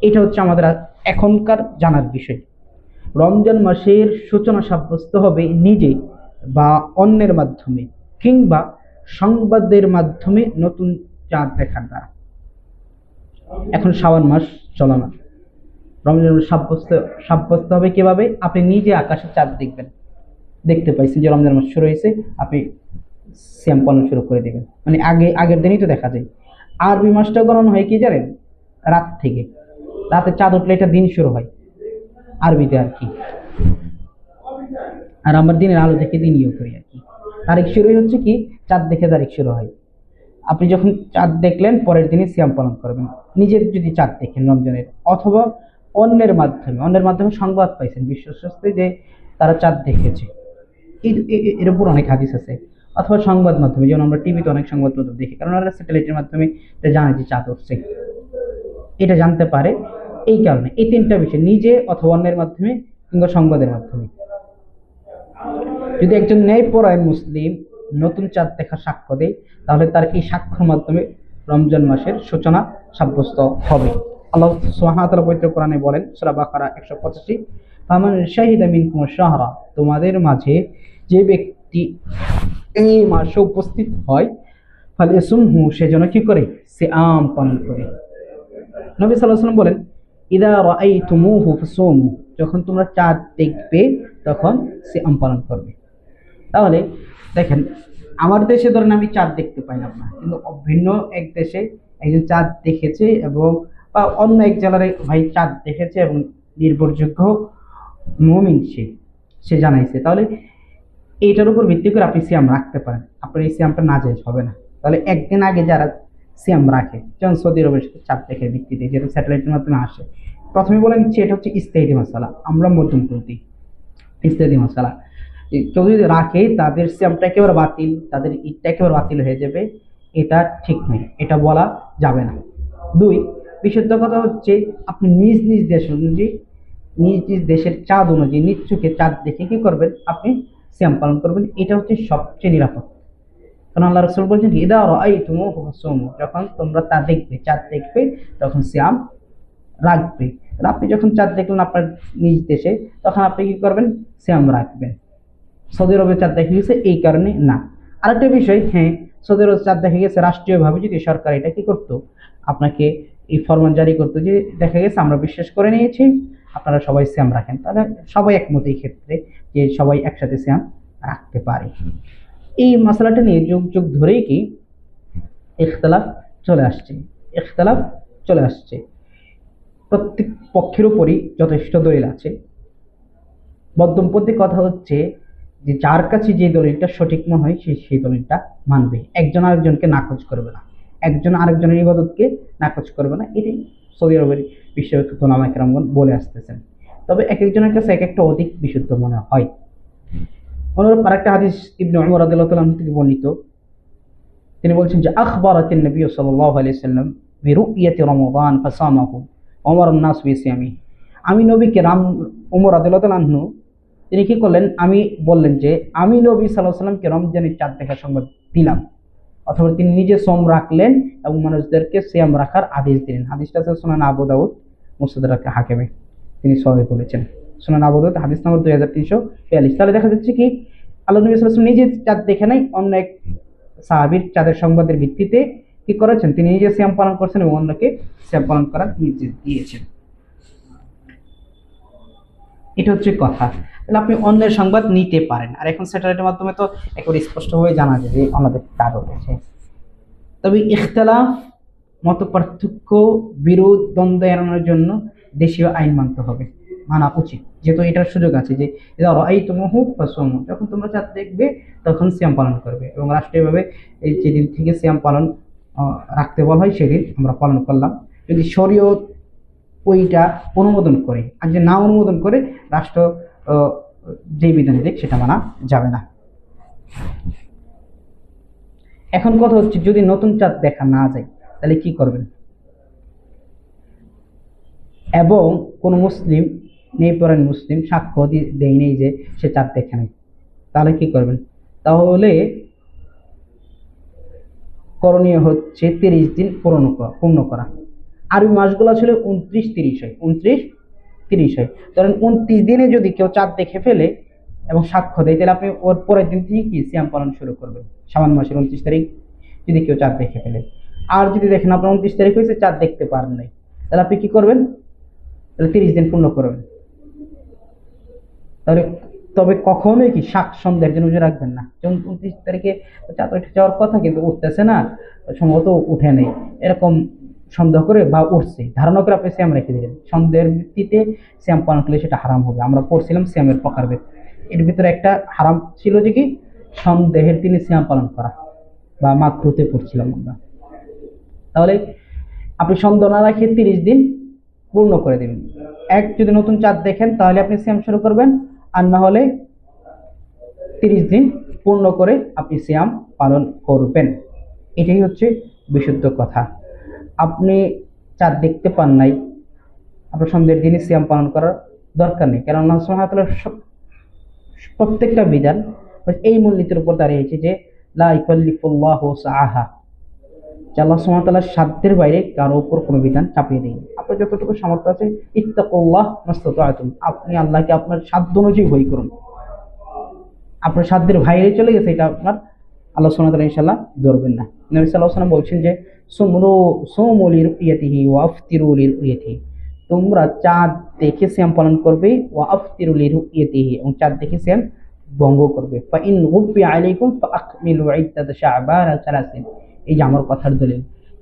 এটা হচ্ছে আমাদের এখনকার জানার বিষয়। রমজান মাসের সূচনা সাব্যস্ত হবে নিজে বা অন্যের মাধ্যমে কিংবা সংবাদের মাধ্যমে নতুন চাঁদ দেখার দ্বারা। এখন শাওয়াল মাস চলমান, রমজান সাব্যস্ত সাব্যস্ত হবে কিভাবে? আপনি নিজে আকাশে চাঁদ দেখবেন, দেখতে পাইছেন যে রমজান মাস শুরু হয়েছে, আপনি সিয়াম পালন শুরু করে দেবেন। মানে আগের দিনই তো দেখা যায়। আরবি মাসটা গণনা হয় কি জানেন? রাত থেকে, রাতে চাঁদ উঠলে এটা দিন শুরু হয় আরবিতে আর কি। আর আমার দিনের আলো দেখে দিনইও করি আর কি। তারিখ শুরুই হচ্ছে কি, চাঁদ দেখে তারিখ শুরু হয়। আপনি যখন চাঁদ দেখলেন পরের দিনই সিয়াম পালন করবেন, নিজের যদি চাঁদ দেখেন রমজানের, অথবা অন্যের মাধ্যমে সংবাদ পাইছেন বিশ্বস্ত যে তারা চাঁদ দেখেছে, এর উপর অনেক হাদিস আছে। অথবা সংবাদ মাধ্যমে, যেমন আমরা টিভিতে অনেক সংবাদ মাধ্যম দেখি, কারণ ওরা স্যাটেলাইটের মাধ্যমে জানে যে চাঁদ উঠছে, এটা জানতে পারে। এই কারণে এই তিনটা বিষয়, নিজে অথবা অন্যের মাধ্যমে কিংবা সংবাদের মাধ্যমে। যদি একজন ন্যায়পরায়ণ মুসলিম নতুন চাঁদ দেখা সাক্ষ্য দেয়, তাহলে তার এই সাক্ষ্যের মাধ্যমে রমজান মাসের সূচনা সাব্যস্ত হবে। আল্লাহ সুবহানাহু ওয়া তাআলা পবিত্র কোরআনে বলেন, সূরা বাকারা 185, ফামান শাহিদা মিনকুম শাহরা, তোমাদের মাঝে যে ব্যক্তি এই মাসে উপস্থিত হয়, ফালিয়াসুমহু, সে যেন কি করে? সিয়াম পালন করে। নবী সাল্লাল্লাহু আলাইহি ওয়াসাল্লাম বলেন, ইদা রাআইতুমুহু ফাসুমু, যখন তোমরা চাঁদ দেখবে তখন সিয়াম পালন করবে। তাহলে দেখেন, আমার দেশে ধরেন আমি চাঁদ দেখতে পাইলাম না, কিন্তু ভিন্ন এক দেশে একজন চাঁদ দেখেছে, এবং বা অন্য এক জেলার ভাই চাঁদ দেখেছে এবং নির্ভরযোগ্য মুমিন সে জানাইছে, তাহলে এইটার উপর ভিত্তি করে আপনি সিয়াম রাখতে পারেন। আপনার এই সিয়ামটা নাজায়েজ হবে না। তাহলে একদিন আগে যারা সিয়াম রাখে, যেমন সৌদি আরবের চাঁদ দেখে ভিত্তিতে, যেটা স্যাটেলাইটের মাধ্যমে আসে, প্রথমে বলেন যে এটা হচ্ছে ইজতিহাদি মাসালা, আমরা মধ্যমপন্থী। ইজতিহাদি মাসালা কেউ যদি রাখে, তাদের সিয়ামটা একেবারে বাতিল, তাদের ঈদটা একেবারে বাতিল হয়ে যাবে, এটা ঠিক নয়, এটা বলা যাবে না। দুই, বিশুদ্ধ কথা হচ্ছে আপনি নিজ নিজ দেশ অনুযায়ী, নিজ নিজ দেশের চাঁদ অনুযায়ী নিজ চোখে চাঁদ দেখে কি করবেন? আপনি সিয়াম পালন করবেন। এটা হচ্ছে সবচেয়ে নিরাপদ। কারণ আল্লাহ রাসূল বলছেন, ইদা রাআইতুমুহু ফাসুমু, যখন তোমরা তা দেখবে, চাঁদ দেখবে, তখন সিয়াম রাখবে। আপনি যখন চাঁদ দেখলেন আপনার নিজ দেশে, তখন আপনি কি করবেন? সিয়াম রাখবেন। সৌদি আরবে চাঁদ দেখা গেছে এই কারণে না। আরেকটা বিষয়, হ্যাঁ, সৌদি আরবে চাঁদ দেখা গেছে রাষ্ট্রীয়ভাবে, যদি সরকার এটা কি করতো, আপনাকে এই ফরমান জারি করতো যে দেখা গেছে আমরা বিশ্বাস করে নিয়েছি, আপনারা সবাই সিয়াম রাখেন, তাহলে সবাই একমত এই ক্ষেত্রে যে সবাই একসাথে সিয়াম রাখতে পারে। এই মশলাটা নিয়ে যুগ যুগ ধরেই কি ইখতিলাফ চলে আসছে। প্রত্যেক পক্ষের উপরই যথেষ্ট দলিল আছে। মধ্যমপন্থী কথা হচ্ছে যে যার কাছে যে দলিলটা সঠিক মনে হয় সেই দলিলটা মানবে, একজন আরেকজনকে নাকচ করবে না, একজন আরেকজনের ইবাদতকে নাকচ করবে না। এটি সৌদি আরবের বিশ্ববিখ্যাত উলামা কেরামগণ বলে আসতেছেন। তবে এক একজনের কাছে এক একটা অধিক বিশুদ্ধ মনে হয়। অনুরূপ আরেকটা হাদিস ইবনে উমর রাদিয়াল্লাহু তাআলা থেকে বর্ণিত, তিনি বলছেন যে আখবারাতিন নবী সাল্লাল্লাহু আলাইহি সাল্লাম বিরুইয়াতি রমাদান ফাসামাহু ওমর নাস বিসিয়ামি। আমি নবীকে উমর রাদিয়াল্লাহু তাআলা আনহু তিনি কি করলেন? বললেন যে আমি নবী সাল্লাল্লাহু আলাইহি সাল্লামকে রমজানের চাঁদ দেখার সংবাদ দিলাম, অথবা তিনি নিজে সোম রাখলেন এবং মানুষদেরকে সিয়াম রাখার আদেশ দিলেন। হাদিসটা আছে সুনান আবু দাউদ মুস্তাদরাক হাকিমে, তিনি সহিহ বলেছেন। সুনান আবু দাউদ হাদিস নম্বর 2342। তাহলে দেখা যাচ্ছে কি আল্লাহ নবী সাল্লাল্লাহু আলাইহি ওয়াসাল্লাম নিজে চাঁদ দেখে নাই, অন্য এক সাহাবীর চাঁদের সংবাদের ভিত্তিতে কি করেছেন? তিনি নিজে সিয়াম পালন করছেন এবং অন্যকে সিয়াম পালন করার নির্দেশ দিয়েছেন। এটা হচ্ছে কথা। তাহলে আপনি অন্যের সংবাদ নিতে পারেন। আর এখন স্যাটেলাইটের মাধ্যমে তো একেবারে স্পষ্টভাবে জানা যায় যে আমাদের চাঁদ উঠেছে। তবে ইখতিলাফ, মত পার্থক্য, বিরোধ, দ্বন্দ্ব এড়ানোর জন্য দেশীয় আইন মানতে হবে, মানা উচিত। যেহেতু এটার সুযোগ আছে যে রাআইতুমুহু ফাসুমু, যখন তোমরা চাঁদ দেখবে তখন সিয়াম পালন করবে, এবং রাষ্ট্রীয়ভাবে এই যেদিন থেকে সিয়াম পালন রাখতে বলা হয় সেদিন আমরা পালন করলাম। যদি শরীয়ত ওইটা অনুমোদন করে, আর যে না অনুমোদন করে রাষ্ট্র যে বিধান দেখ সেটা মানা যাবে না। এখন কথা হচ্ছে যদি নতুন চাঁদ দেখা না যায় তাহলে কি করবেন? এবং কোন মুসলিম, নেপরান মুসলিম সাক্ষ্য দেয় নেই যে সে চাঁদ দেখে নাই, তাহলে কি করবেন? তাহলে করণীয় হচ্ছে 30 দিন পূর্ণ করা। আরবি মাসগুলো ছিল 29-30 হয়, 29-30 হয়। ধরেন 29 দিনে যদি কেউ চাঁদ দেখে ফেলে, এবং সাক্ষ্য দেয়, তাহলে আপনি ওর পরের দিন থেকে কি সিয়াম পালন শুরু করবেন। শাবান মাসের 29 তারিখ যদি কেউ চাঁদ দেখে ফেলে, আর যদি দেখেন আপনার 29 তারিখ হয়েছে চাঁদ দেখতে পারেন নাই, তাহলে আপনি কি করবেন, তাহলে 30 দিন পূর্ণ করবেন। তাহলে তবে কখনোই কি শাক সন্ধ্যার জন্য উঠে রাখবেন না, যেমন 29 তারিখে চাঁদ উঠে যাওয়ার কথা কিন্তু উঠতেছে না, সম্ভবত উঠে নেই, এরকম সন্দেহ করে বা উঠছে ধারণা করে আপনি শ্যাম রেখে দিলেন, সন্দেহের ভিত্তিতে শ্যাম পালন করলে সেটা হারাম হবে। আমরা পড়ছিলাম শ্যামের প্রকারভেদ, এর ভিতরে একটা হারাম ছিল যে কি সন্দেহের দিনে শ্যাম পালন করা, বা মাকরুতে পড়ছিলাম আমরা। তাহলে আপনি সন্দেহ না রাখে 30 দিন পূর্ণ করে দেবেন। এক যদি নতুন চাঁদ দেখেন তাহলে আপনি সিয়াম শুরু করবেন, আর না হলে 30 দিন পূর্ণ করে আপনি সিয়াম পালন করবেন। এটাই হচ্ছে বিশুদ্ধ কথা। আপনি চাঁদ দেখতে পান নাই, আপনার সন্ধ্যের দিনে সিয়াম পালন করার দরকার নেই, কারণ আল্লাহ সুবহানাহু ওয়া তাআলার প্রত্যেকটা বিধান এই মূলনীতির উপর দাঁড়িয়েছে যে লা ইকাল্লিফুল্লাহু সাআহা, যে আল্লাহ সুবহানাহু ওয়া তাআলার সাধ্যের বাইরে কারো উপর কোনো বিধান চাপিয়ে দেয়নি। আপনার যতটুকু সামর্থ্য আছে ইত্তাকুল্লাহ মাসতাতা'তুম, আপনি আল্লাহকে আপনার সাধ্য অনুযায়ী ভয় করুন। আপনার সাধ্যের বাইরে চলে গেছে, এটা আপনার আল্লাহ সুবহানাহু ওয়া তাআলা ইনশাআল্লাহ ধরবেন না। নবী সাল্লাল্লাহু আলাইহি ওয়াসাল্লাম বলছেন যে সুমু লিরুইয়াতিহি ওয়া আফতিরু লিরুইয়াতিহি, তোমরা চাঁদ দেখে সিয়াম পালন করবে, ওয়া আফতিরু লিরুইয়াতিহি, এবং চাঁদ দেখে সিয়াম ভঙ্গ করবে। ফা ইন গুব্বি আলাইকুম ফাআকমিলু ইদ্দাত শাবান 30, এই যে আমার কথার দলিল।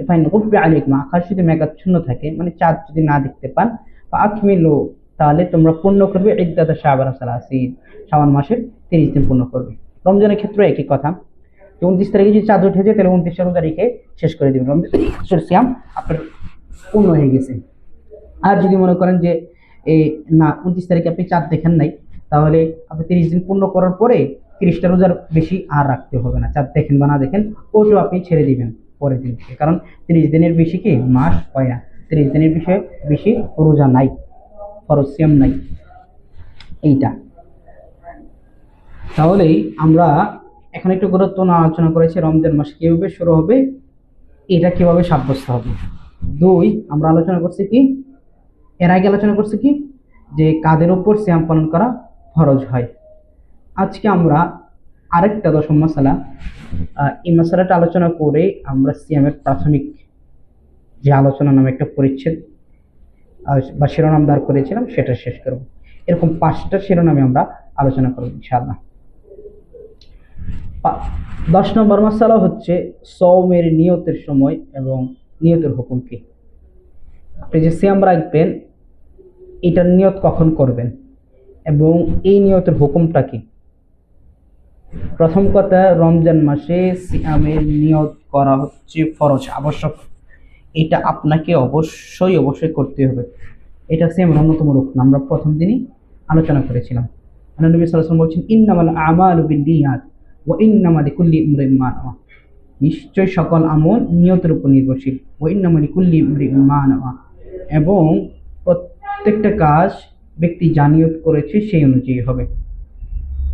ফা ইন গুব্বি আলাইকুম, আকাশ যদি মেঘাচ্ছন্ন থাকে, মানে চাঁদ যদি না দেখতে পান, ফাআকমিলু, তাহলে তোমরা পূর্ণ করবে ইদ্দাত শাবান 30, শাবান মাসের 30 দিন পূর্ণ করবে। রমজানের ক্ষেত্রে একই কথা, 29 তারিখে যদি চাঁদ উঠে যায় তাহলে 29 তারিখে শেষ করে দেবেন, রমজানের সিয়াম আপনার পূর্ণ হয়ে গেছে। আর যদি মনে করেন যে এই না 29 তারিখে আপনি চাঁদ দেখেন নাই, তাহলে আপনি 30 দিন পূর্ণ করার পরে 30টা রোজার বেশি আর রাখতে হবে না, চাঁদ দেখেন বা না দেখেন ওটাও আপনি ছেড়ে দিবেন পরের দিন থেকে, কারণ 30 দিনের বেশি কি মাস হয় না, 30 দিনের বিষয়ে বেশি রোজা নাই, ফরজ সিয়াম নাই এইটা। তাহলেই আমরা এখন একটু গুরুত্বপূর্ণ আলোচনা করেছি রমজান মাস কিভাবে শুরু হবে, এটা কিভাবে সাব্যস্ত হবে। 2, আমরা আলোচনা করছি কি, এর আগে আলোচনা করছি কি, যে কাদের উপর সিয়াম পালন করা ফরজ হয়। আজকে আমরা আরেকটা 10ম মাসালা, এই মাসালাটা আলোচনা করে আমরা সিয়ামের প্রাথমিক যে আলোচনা নামে একটা পরিচ্ছেদ বা শিরোনাম দাঁড় করেছিলাম সেটা শেষ করব। এরকম 5টা শিরোনামে আমরা আলোচনা করব ইনশাআল্লাহ। 10 নম্বর মাসালা হচ্ছে সওমের নিয়তের সময় এবং নিয়তের হুকুম কি। আপনি যে সিয়াম রাখবেন এটার নিয়ত কখন করবেন এবং এই নিয়তের হুকুমটা কি। প্রথম কথা, রমজান মাসে সিয়ামের নিয়ত করা হচ্ছে ফরজ, আবশ্যক, এটা আপনাকে অবশ্যই করতে হবে। এটা সিয়ামের অন্যতম রুকন, আমরা প্রথম দিনই আলোচনা করেছিলাম। নবী সাল্লাল্লাহু আলাইহি ওয়াসাল্লাম বলেছেন ইন্নামাল আমালু বিন্নিয়াত ওয়া ইন্নামা লিকুল্লি ইমরিন মা নাওয়া, নিশ্চয় সকল আমল নিয়তের উপর নির্ভরশীল, ওয়া ইন্নামা লিকুল্লি ইমরিন মা নাওয়া, এবং প্রত্যেকটা কাজ ব্যক্তি যা নিয়ত করেছে সেই অনুযায়ী হবে।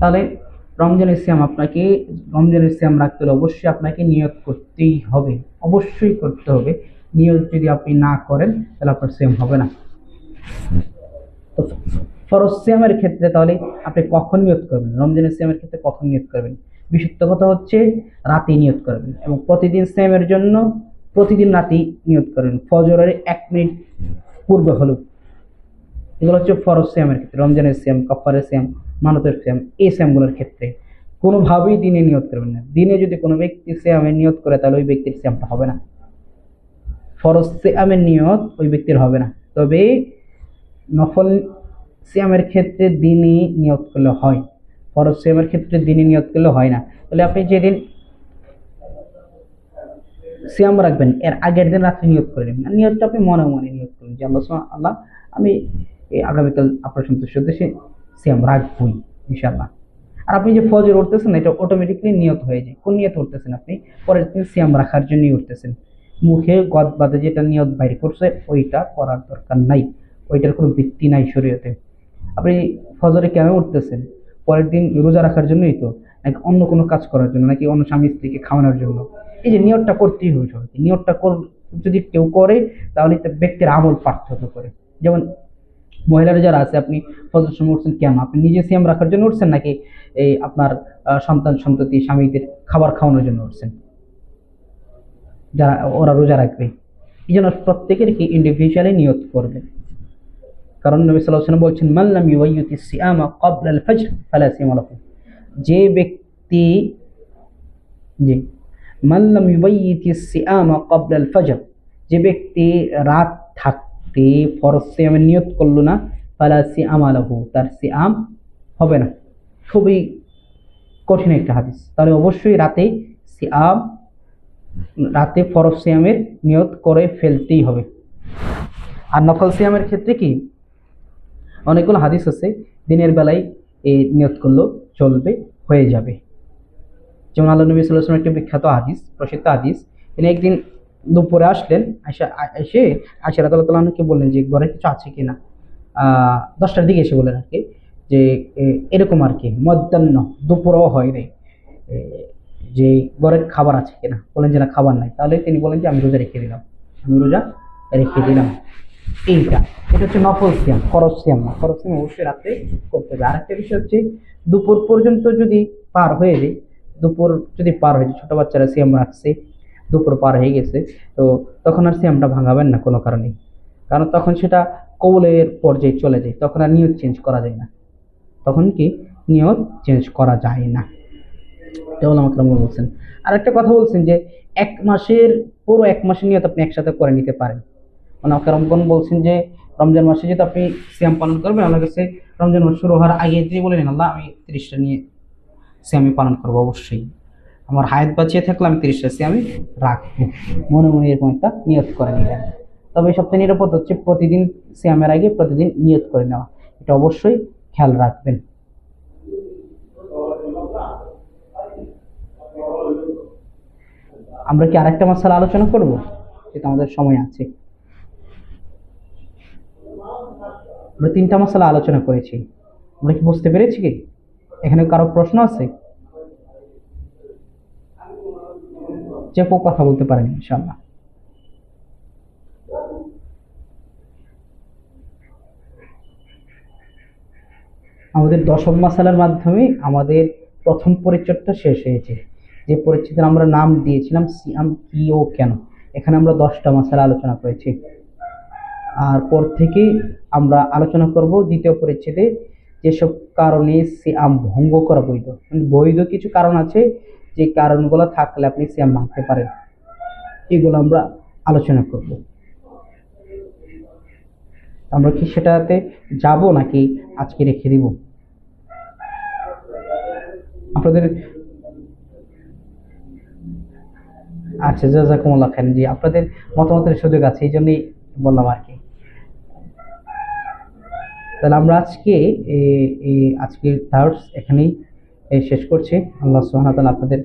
তাহলে রমজানের সিয়াম রাখতে হলে অবশ্যই আপনাকে নিয়ত করতেই হবে, অবশ্যই করতে হবে। নিয়ত যদি আপনি না করেন তাহলে আপনার সিয়াম হবে না। তো ফরজ সিয়ামের ক্ষেত্রে তাহলে আপনি কখন নিয়ত করবেন, রমজানের সিয়ামের ক্ষেত্রে কখন নিয়ত করবেন। বিশুদ্ধ কথা হচ্ছে রাতে নিয়ত করবেন, এবং প্রতিদিন সিয়ামের জন্য প্রতিদিন রাতেই নিয়ত করবেন, ফজরের 1 মিনিট পূর্বে হলেও। এগুলো হচ্ছে ফরজ সিয়ামের ক্ষেত্রে, রমজানের সিয়াম, কাফারের সিয়াম, মানতের সিয়াম, এই সিয়ামগুলোর ক্ষেত্রে কোনোভাবেই দিনে নিয়ত করবেন না। দিনে যদি কোনো ব্যক্তি সিয়ামের নিয়ত করে তাহলে ওই ব্যক্তির সিয়ামটা হবে না, ফরজ সিয়ামের নিয়ত ওই ব্যক্তির হবে না। তবে নফল সিয়ামের ক্ষেত্রে দিনে নিয়ত করলে হয়, ফরজ সিয়ামের ক্ষেত্রে দিনে নিয়ত করলে হয় না। তাহলে আপনি যেদিন সিয়াম রাখবেন এর আগের দিন রাত্রে নিয়ত করে নেবেন, নিয়তটা আপনি মনে মনে নিয়ত করবেন যে আল্লাহ আমি এই আগামীকাল আপনার সন্তুষ্ট উদ্দেশ্যে সিয়াম রাখবই ইনশাআল্লাহ। আর আপনি যে ফজর উঠতেছেন এটা অটোমেটিকলি নিয়ত হয়ে যায়। কোন নিয়ত উঠতেছেন আপনি, পরের দিন সিয়াম রাখার জন্যই উঠতেছেন, মুখে গদ বাদে যেটা নিয়ত বাইরে করছে ওইটা করার দরকার নাই, ওইটার কোনো ভিত্তি নাই শরীয়তে। আপনি ফজরে কেন উঠতেছেন, পরের দিন রোজা রাখার জন্যই তো, নাকি অন্য কোনো কাজ করার জন্য, নাকি অন্য স্বামী স্ত্রীকে খাওয়ানোর জন্য? এই যে নিয়তটা করতেই হবে সবাইকে। নিয়তটা যদি কেউ করে তাহলে ব্যক্তির আমল পার্থক্য করে। যেমন মহিলারা যারা আছে, আপনি ফজরের সময় উঠছেন কেন? আপনি নিজে সিয়াম রাখার জন্য উঠছেন, নাকি এই আপনার সন্তান সন্ততি স্বামীদের খাবার খাওয়ানোর জন্য উঠছেন? যারা ওরা রোজা রাখবে, এই জন্য প্রত্যেকের কি ইন্ডিভিজুয়ালি নিয়ত করবে। কারণ নবী সাল্লাল্লাহু আলাইহি ওয়াসাল্লাম বলছেন, মান লাম ইউয়াইয়িতি সিয়ামা ক্বাবলা আল ফজর ফালা সিয়ামা লাহু। যে ব্যক্তি, জি, মান লাম ইউয়াইয়িতি সিয়ামা ক্বাবলা আল ফজর, যে ব্যক্তি রাত থাকতে ফরজ সিয়ামের নিয়ত করলো না, ফালা সিয়ামা লাহু, তার সিয়াম হবে না। খুবই কঠিন একটা হাদিস। তাহলে অবশ্যই রাতে ফরজ সিয়ামের নিয়ত করে ফেলতেই হবে। আর নফল সিয়ামের ক্ষেত্রে কি অনেকগুলো হাদিস আছে, দিনের বেলায় এই নিয়ত করলেও চলবে, হয়ে যাবে। যেমন আল্লাহ নবী সাল্লাল্লাহু আলাইহি ওয়াসাল্লাম একটা বিখ্যাত হাদিস, প্রসিদ্ধ হাদিস, তিনি একদিন দুপুরে আসলেন, এসে আয়েশা রাদিয়াল্লাহু আনহাকে বললেন যে ঘরে কিছু আছে কিনা। 10টার দিকে এসে বললেন আর কি, যে এরকম আর কি মধ্যাহ্ন, দুপুরও হয় নাই, যে ঘরের খাবার আছে কিনা। বলেন যে না, খাবার নাই। তাহলে তিনি বলেন যে আমি রোজা রেখে দিলাম। এটা হচ্ছে নফল সিয়াম, ফরজ সিয়াম না। ফরজ সিয়াম অবশ্যই রাতে করতে হবে। আরেকটা বিষয় হচ্ছে, দুপুর পর্যন্ত যদি পার হয়ে যায়, দুপুর যদি পার হয়ে যায়, ছোট বাচ্চারা সিয়াম রাখছে, দুপুর পার হয়ে গেছে, তো তখন আর সিয়ামটা ভাঙাবেন না কোনো কারণে। কারণ তখন সেটা কবুলের পর্যায়ে চলে যায়, তখন আর নিয়ত চেঞ্জ করা যায় না। তখন কি নিয়ত চেঞ্জ করা যায় না, এটা ওলামা কেরাম বলছেন। আর একটা কথা বলছেন যে পুরো 1 মাসের নিয়ত আপনি একসাথে করে নিতে পারেন। ওলামা কেরামগণ বলছেন যে রমজান মাসে যেহেতু আপনি সিয়াম পালন করবেন, আল্লাহর কাছে রমজান মাস শুরু হওয়ার আগে দিয়ে বলে নিন, আল্লাহ আমি 30টা নিয়ে সিয়ামি পালন করবো, অবশ্যই আমার হায়াত বাঁচিয়ে থাকলে আমি 30টা সিয়ামি রাখবো, মনে মনে এরকম একটা নিয়ত করে নিলেন। তবে সবচেয়ে নিরাপদ হচ্ছে প্রতিদিন সিয়ামের আগে প্রতিদিন নিয়ত করে নেওয়া, এটা অবশ্যই খেয়াল রাখবেন। আমরা কি আরেকটা মাসালা আলোচনা করব? যেটা আমাদের সময় আছে। আমরা 3টা মাসালা আলোচনা করেছি, আমরা কি বুঝতে পেরেছি কি? এখানে কারো প্রশ্ন আছে? যে কেউ কথা বলতে পারেন ইনশাআল্লাহ। আমাদের 10ম মাসালার মাধ্যমে আমাদের প্রথম পরিচ্ছেদটা শেষ হয়েছে, যে পরিচ্ছেদের আমরা নাম দিয়েছিলাম সিয়াম কি ও কেন। এখানে আমরা 10টা মাসালা আলোচনা করেছি। আর পর থেকে আমরা আলোচনা করব দ্বিতীয় পরিচ্ছেদে যেসব কারণে সিয়াম ভঙ্গ করা বৈধ। বৈধ কিছু কারণ আছে, যে কারণগুলো থাকলে আপনি সিয়াম ভাঙতে পারেন, এগুলো আমরা আলোচনা করব। আমরা কি সেটাতে যাব নাকি আজকে রেখে দিব? আপনাদের আচ্ছা, জাযাকুমুল্লাহ খাইরান। জি, আপনাদের মতামতের সুযোগ আছে, এই জন্যই বললাম আর কি। তাহলে আমরা আজকের দার্স এখানেই শেষ করছি। আল্লাহ সুবহানাহু ওয়া তাআলা আপনাদের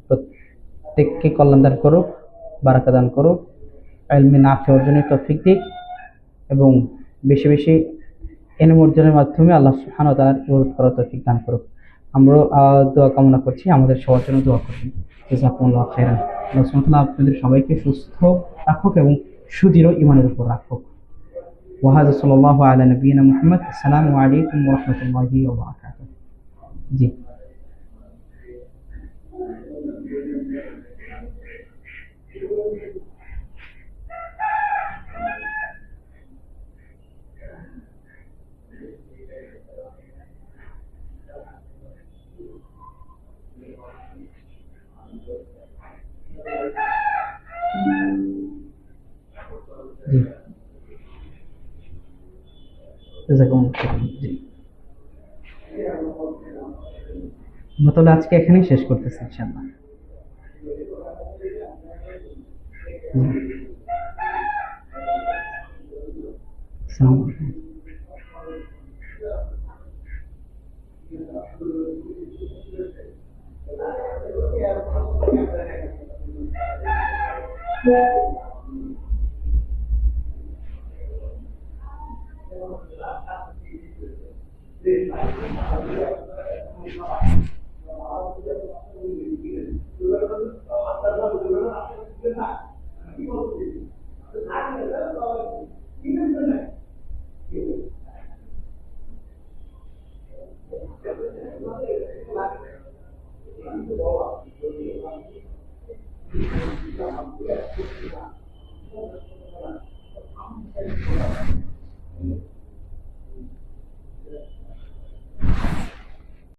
প্রত্যেককে কল্যাণ দান করুক, বারাকা দান করুক, ইলমে নাফি অর্জনের তৌফিক দিক, এবং বেশি বেশি এলম অর্জনের মাধ্যমে আল্লাহ সুবহানাহু ওয়া তাআলার ইবাদত করার তৌফিক দান করুক। আমরা দোয়া কামনা করছি, আমাদের সবার জন্য দোয়া করবেন। জাযাকুমুল্লাহ খাইরান। আল্লাহ সুবহানাহু ওয়া তাআলা আপনাদের সবাইকে সুস্থ রাখুক এবং সুদৃঢ় ঈমানের উপর রাখুক। وهذا صلى الله على نبينا محمد. السلام عليكم ورحمة الله وبركاته. জি। জি, জি, আমরা তাহলে আজকে এখানেই শেষ করতেছি ইনশাআল্লাহ। আসসালামু আলাইকুম।